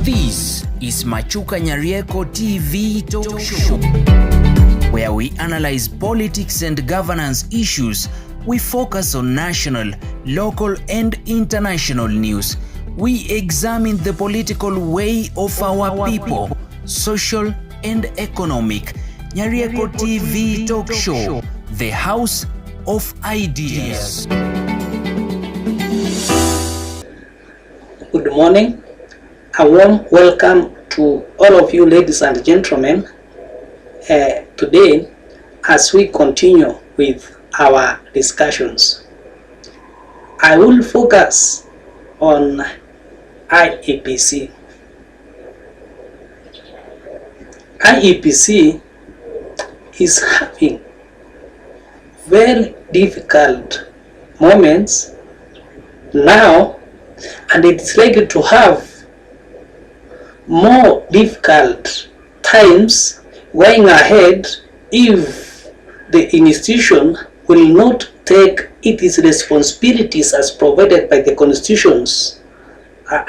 This is Machukanyarieko TV talk show, where we analyze politics and governance issues. We focus on national, local and international news. We examine the political way of our people, social and economic. Nyarieko TV talk show, the house of ideas. Good morning. A warm welcome to all of you ladies and gentlemen. Today, as we continue with our discussions, I will focus on IEBC. IEBC is having very difficult moments now, and it's likely to have more difficult times going ahead if the institution will not take its responsibilities as provided by the constitutions,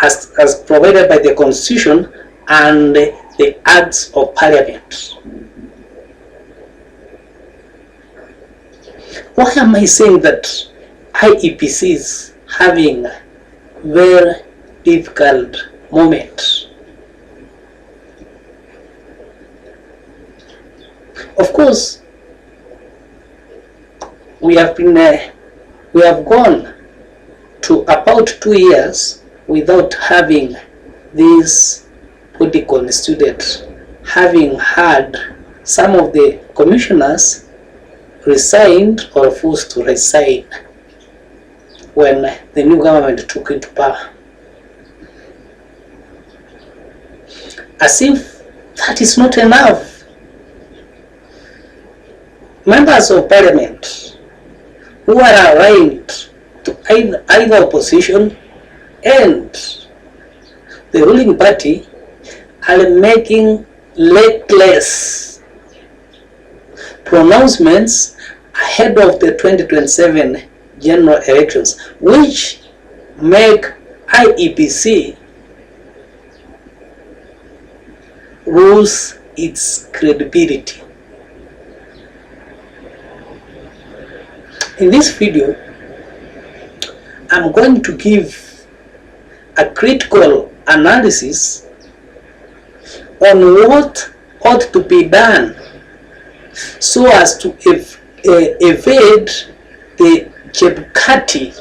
as provided by the constitution and the acts of parliament. Why am I saying that IEBC is having very difficult moment? Of course, we have gone to about 2 years without having this body constituted, having had some of the commissioners resigned or forced to resign when the new government took into power. As if that is not enough, members of parliament who are aligned to either opposition and the ruling party are making reckless pronouncements ahead of the 2027 general elections, which make IEBC lose its credibility. In this video, I'm going to give a critical analysis on what ought to be done so as to evade the Chebukati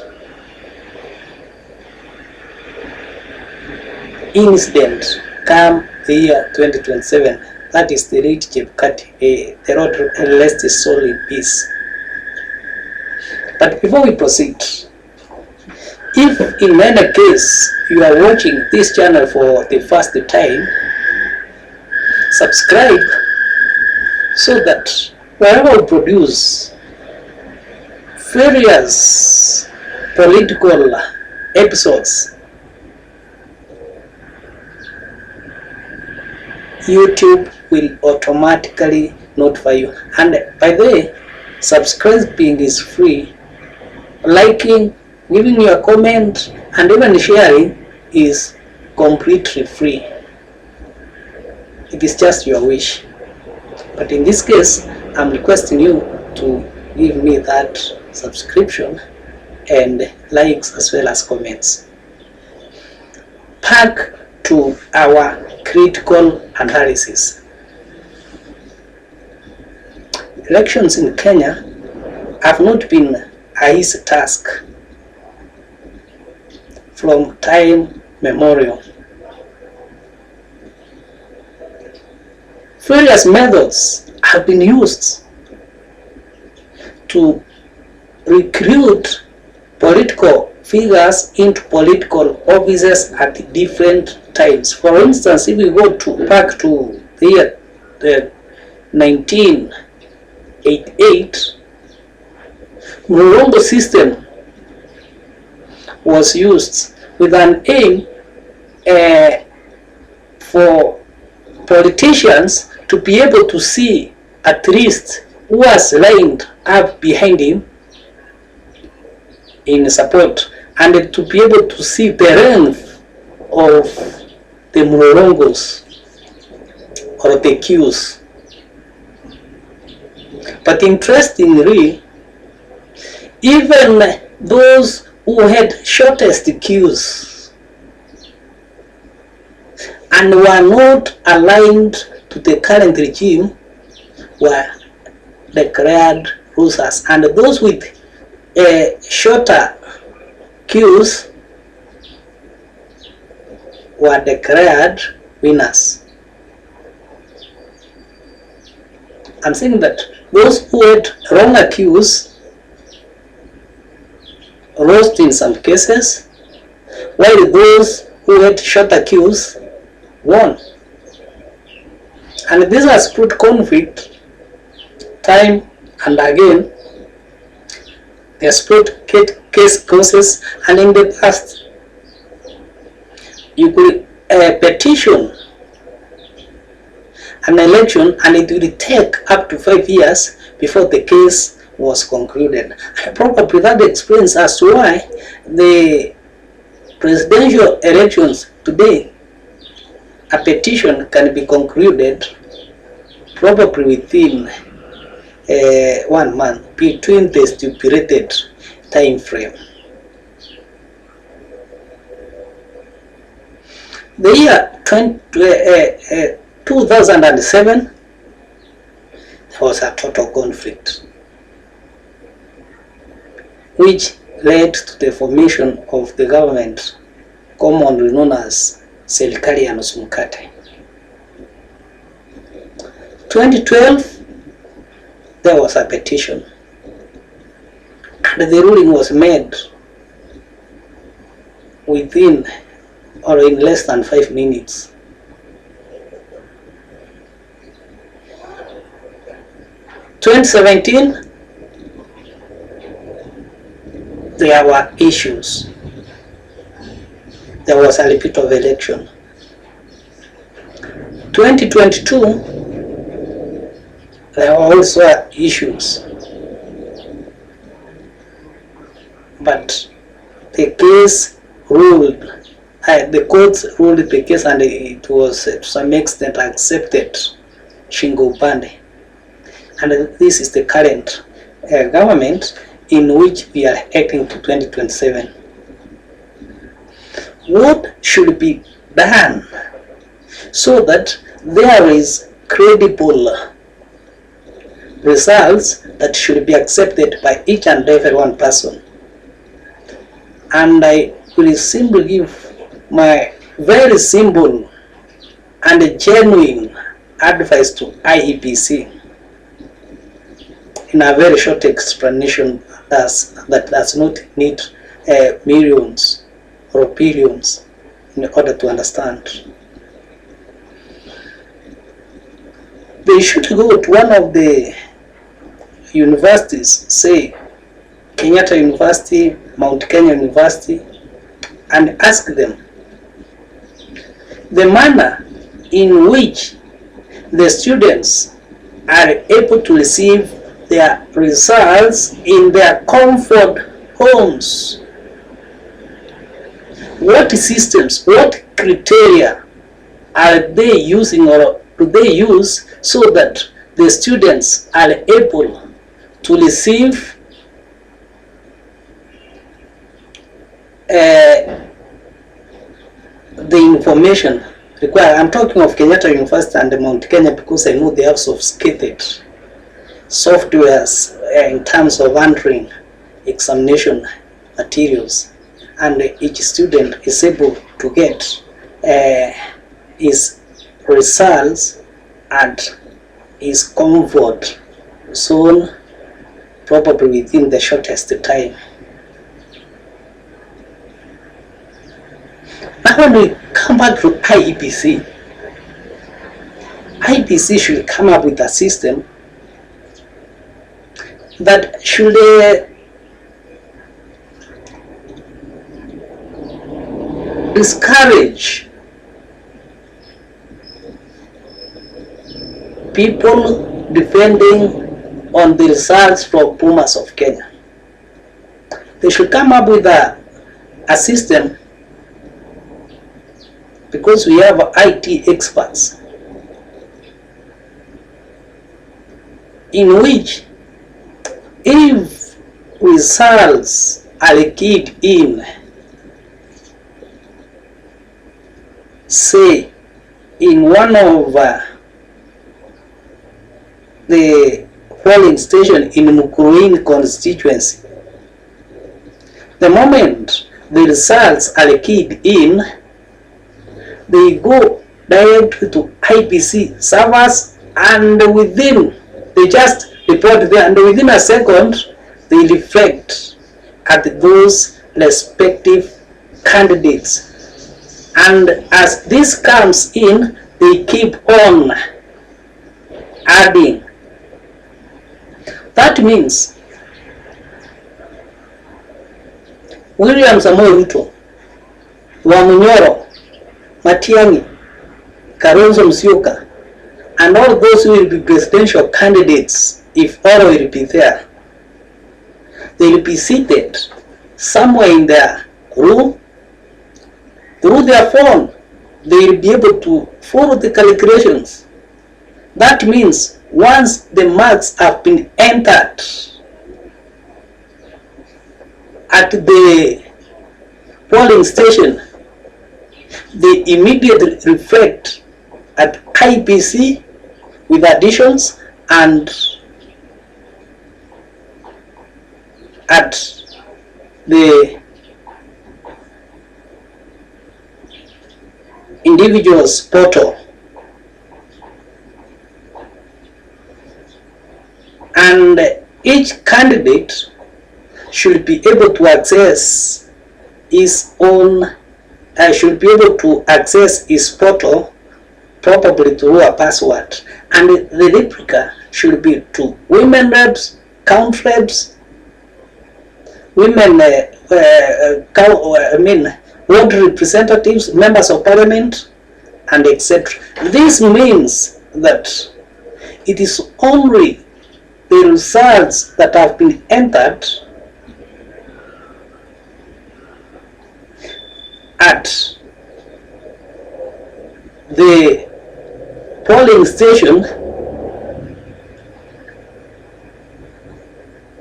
incident come the year 2027. That is the late Chebukati, the Lord rest his soul in peace. But before we proceed, if in any case you are watching this channel for the first time, subscribe so that whenever we produce various political episodes, YouTube will automatically notify you. And by the way, subscribing is free. Liking, giving your comment, and even sharing is completely free. It is just your wish. But in this case, I'm requesting you to give me that subscription and likes as well as comments. Back to our critical analysis. Elections in Kenya have not been a easy task from time memorial. Various methods have been used to recruit political figures into political offices at different times. For instance, if we go back to the year 1988, Mulongo system was used with an aim for politicians to be able to see at least who was lined up behind him in support, and to be able to see the length of the mlolongos or the queues. But interestingly, even those who had shortest queues and were not aligned to the current regime were declared losers, and those with shorter queues were declared winners. I'm saying that those who had longer queues lost in some cases, while those who had shorter queues won. And this has put conflict time and again. They have put case causes, and in the past you could petition an election and it will take up to 5 years before the case was concluded. And probably that explains as to why the presidential elections today, a petition can be concluded probably within 1 month between the stipulated time frame. The year 2007 was a total conflict, which led to the formation of the government commonly known as Serikali ya Nusu Mkate. 2012, there was a petition, and the ruling was made within or in less than 5 minutes. 2017, there were issues. There was a repeat of election. 2022, there were also issues. But the case ruled, the courts ruled the case, and it was to some extent accepted shingo upande. And this is the current government in which we are heading to 2027. What should be done so that there is credible results that should be accepted by each and every one person? And I will simply give my very simple and genuine advice to IEBC in a very short explanation that does not need millions or billions in order to understand. They should go to one of the universities, say Kenyatta University, Mount Kenya University, and ask them the manner in which the students are able to receive their results in their comfort homes. What systems, what criteria are they using, or do they use so that the students are able to receive the information required? I'm talking of Kenyatta University and Mount Kenya because I know they have sophisticated softwares in terms of entering examination materials, and each student is able to get his results at his comfort zone, probably within the shortest time. Now when we come back to IEBC, IEBC should come up with a system that should discourage people depending on the results from Pumas of Kenya. They should come up with a system because we have IT experts, in which if results are keyed in, say in one of the polling station in Mukurweini constituency, the moment the results are keyed in, they go directly to IEBC servers, and they just report there, and within a second they reflect at those respective candidates. And as this comes in, they keep on adding. That means William Samoei Ruto, Wamunyoro, Matiangi, Kalonzo Musyoka, and all those who will be presidential candidates, if all will be there, they will be seated somewhere in their room. Through their phone, they will be able to follow the calculations. That means once the marks have been entered at the polling station, they immediately reflect at IEBC with additions and at the individual's portal. And each candidate should be able to access his own, should be able to access his portal probably through a password. And the replica should be to women reps, count reps, women, ward representatives, members of parliament, and etc. This means that it is only the results that have been entered at the polling station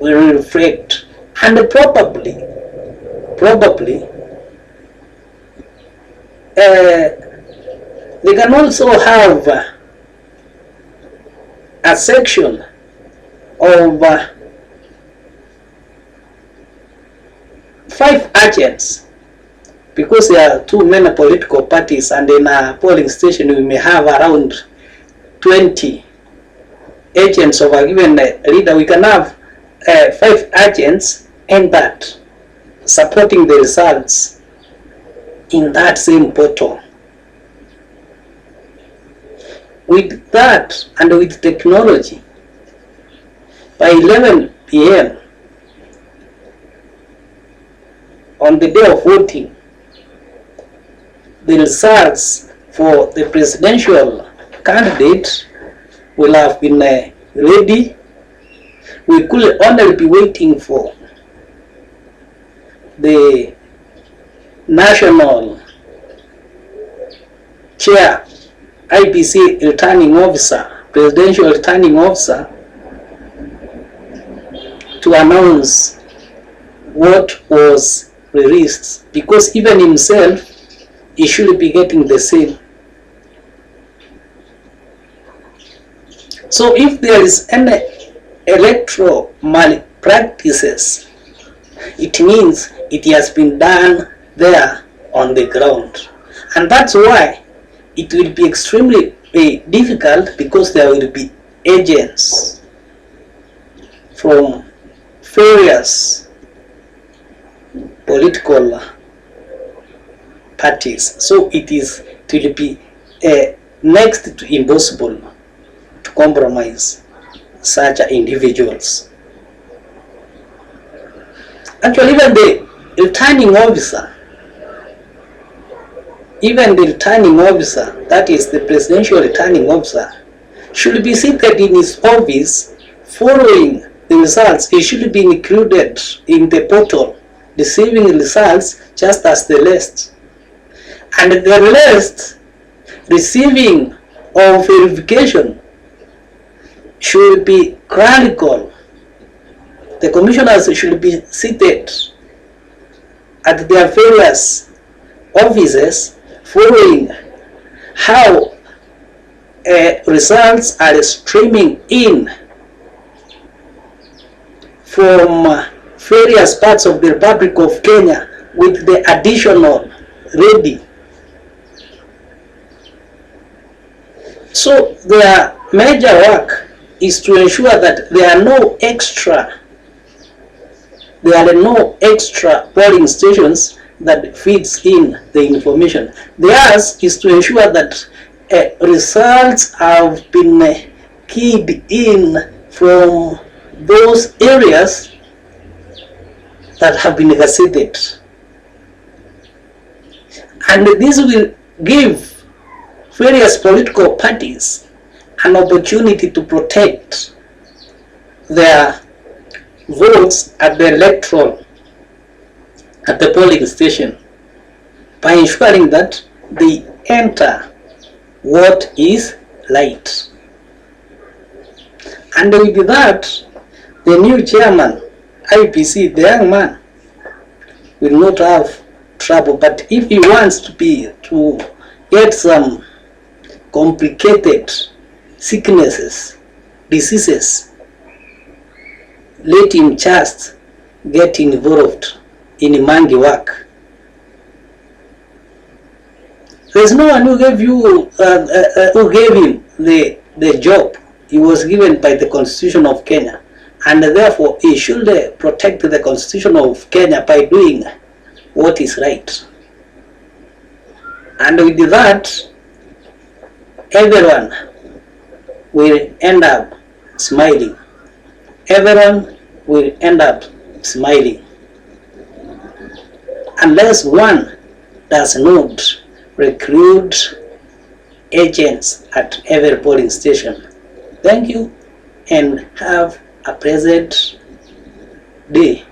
will reflect, and probably they can also have a section of 5 agents, because there are too many political parties, and in a polling station we may have around 20 agents of a given leader. We can have 5 agents and that supporting the results in that same portal. With that and with technology, by 11 p.m. on the day of voting, the results for the presidential candidate will have been ready. We could only be waiting for the national chair, IEBC returning officer, presidential returning officer, to announce what was released, because even himself, he should be getting the same. So if there is any electoral malpractices, it means it has been done there on the ground. And that's why it will be extremely difficult, because there will be agents from various political parties. So it will be next to impossible to compromise such individuals. Actually, even the returning officer, that is the presidential returning officer, should be seated in his office following the results. He should be included in the portal, receiving results just as the rest. And the rest receiving of verification should be chronicle. The commissioners should be seated at their various offices following how results are streaming in from various parts of the Republic of Kenya with the additional ready. So their major work is to ensure that there are no extra polling stations that feeds in the information. Theirs is to ensure that results have been keyed in from those areas that have been gazetted. And this will give various political parties an opportunity to protect their votes at the polling station by ensuring that they enter what is light. And with that, the new chairman, IEBC, the young man, will not have trouble. But if he wants to get some complicated sicknesses, diseases, let him just get involved in mangi work. There's no one who gave him the job. He was given by the Constitution of Kenya, and therefore he should protect the Constitution of Kenya by doing what is right. And with that, everyone will end up smiling. Everyone will end up smiling. Unless one does not recruit agents at every polling station. Thank you and have a pleasant day.